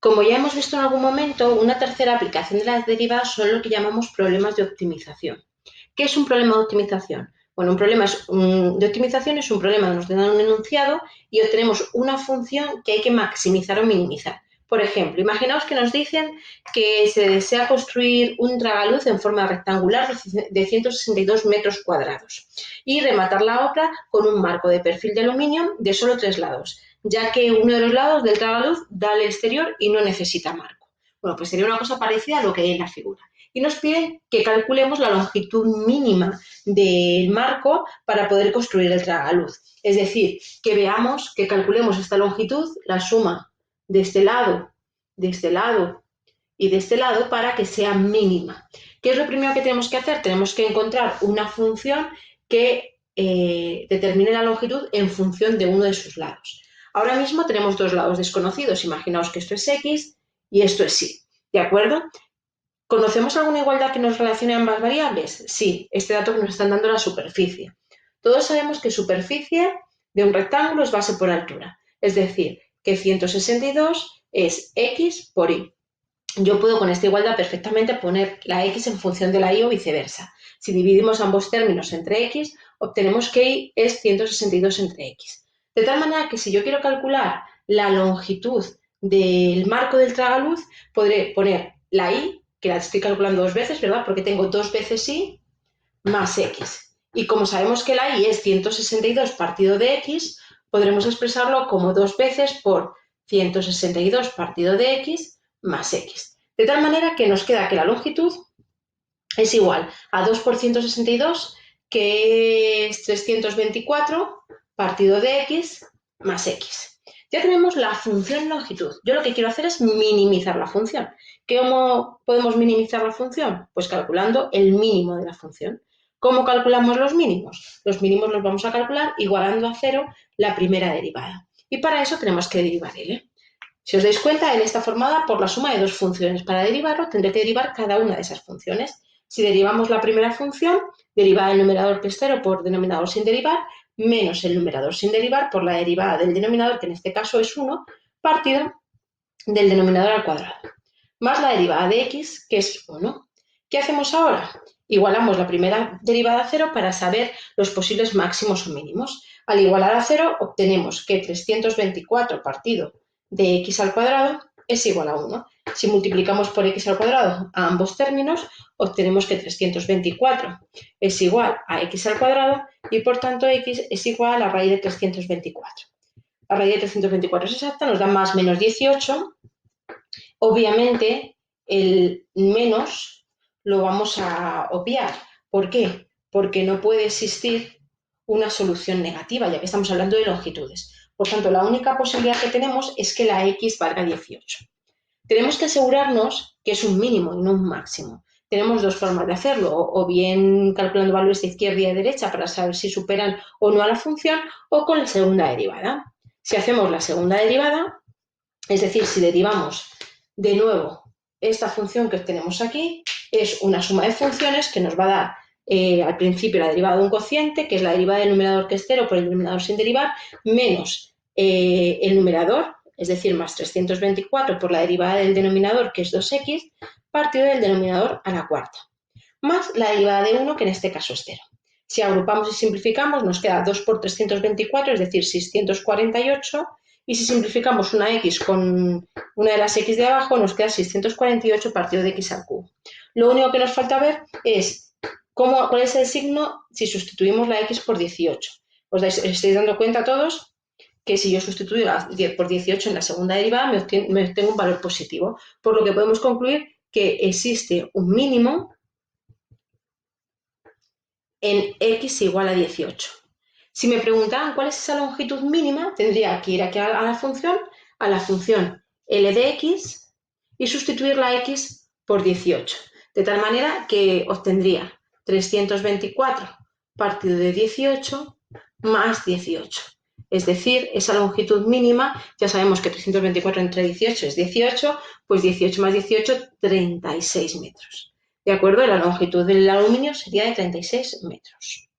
Como ya hemos visto en algún momento, una tercera aplicación de las derivadas son lo que llamamos problemas de optimización. ¿Qué es un problema de optimización? Bueno, un problema de optimización es un problema donde nos dan un enunciado y obtenemos una función que hay que maximizar o minimizar. Por ejemplo, imaginaos que nos dicen que se desea construir un tragaluz en forma rectangular de 162 metros cuadrados y rematar la obra con un marco de perfil de aluminio de solo 3 lados, ya que uno de los lados del tragaluz da al exterior y no necesita marco. Bueno, pues sería una cosa parecida a lo que hay en la figura. Y nos piden que calculemos la longitud mínima del marco para poder construir el tragaluz. Es decir, que veamos, que calculemos esta longitud, la suma de este lado y de este lado para que sea mínima. ¿Qué es lo primero que tenemos que hacer? Tenemos que encontrar una función que determine la longitud en función de uno de sus lados. Ahora mismo tenemos dos lados desconocidos. Imaginaos que esto es X y esto es Y. ¿De acuerdo? ¿Conocemos alguna igualdad que nos relacione ambas variables? Sí, este dato que nos están dando la superficie. Todos sabemos que superficie de un rectángulo es base por altura. Es decir, que 162 es X por Y. Yo puedo con esta igualdad perfectamente poner la X en función de la Y o viceversa. Si dividimos ambos términos entre X, obtenemos que Y es 162 entre X. De tal manera que si yo quiero calcular la longitud del marco del tragaluz, podré poner la Y, que la estoy calculando dos veces, ¿verdad? Porque tengo dos veces Y más X. Y como sabemos que la Y es 162 partido de X, podremos expresarlo como dos veces por 162 partido de X más X. De tal manera que nos queda que la longitud es igual a 2 por 162, que es 324 partido de X más X. Ya tenemos la función longitud. Yo lo que quiero hacer es minimizar la función. ¿Cómo podemos minimizar la función? Pues calculando el mínimo de la función. ¿Cómo calculamos los mínimos? Los mínimos los vamos a calcular igualando a cero la primera derivada. Y para eso tenemos que derivar L. Si os dais cuenta, L está formada por la suma de dos funciones. Para derivarlo tendré que derivar cada una de esas funciones. Si derivamos la primera función, derivada del numerador que es 0 por denominador sin derivar, menos el numerador sin derivar por la derivada del denominador, que en este caso es 1, partido del denominador al cuadrado, más la derivada de x, que es 1. ¿Qué hacemos ahora? Igualamos la primera derivada a 0 para saber los posibles máximos o mínimos. Al igualar a 0, obtenemos que 324 partido de x al cuadrado es igual a 1. Si multiplicamos por x al cuadrado a ambos términos, obtenemos que 324 es igual a x al cuadrado y por tanto x es igual a la raíz de 324. La raíz de 324 es exacta, nos da más menos 18. Obviamente, el menos lo vamos a obviar. ¿Por qué? Porque no puede existir una solución negativa, ya que estamos hablando de longitudes. Por tanto, la única posibilidad que tenemos es que la x valga 18. Tenemos que asegurarnos que es un mínimo y no un máximo. Tenemos dos formas de hacerlo, o bien calculando valores de izquierda y de derecha para saber si superan o no a la función, o con la segunda derivada. Si hacemos la segunda derivada, es decir, si derivamos de nuevo esta función que obtenemos aquí, es una suma de funciones que nos va a dar al principio la derivada de un cociente, que es la derivada del numerador que es 0 por el denominador sin derivar, menos el numerador, es decir, más 324 por la derivada del denominador, que es 2x, partido del denominador a la cuarta, más la derivada de 1, que en este caso es 0. Si agrupamos y simplificamos, nos queda 2 por 324, es decir, 648, y si simplificamos una x con una de las x de abajo, nos queda 648 partido de x al cubo. Lo único que nos falta ver es cuál es el signo si sustituimos la x por 18. ¿Os estáis dando cuenta todos que si yo sustituyo la 10 por 18 en la segunda derivada me obtengo un valor positivo? Por lo que podemos concluir que existe un mínimo en x igual a 18. Si me preguntaran cuál es esa longitud mínima, tendría que ir aquí a la función L de x y sustituir la x por 18. De tal manera que obtendría 324 partido de 18 más 18. Es decir, esa longitud mínima, ya sabemos que 324 entre 18 es 18, pues 18 más 18, 36 metros. ¿De acuerdo? La longitud del aluminio sería de 36 metros.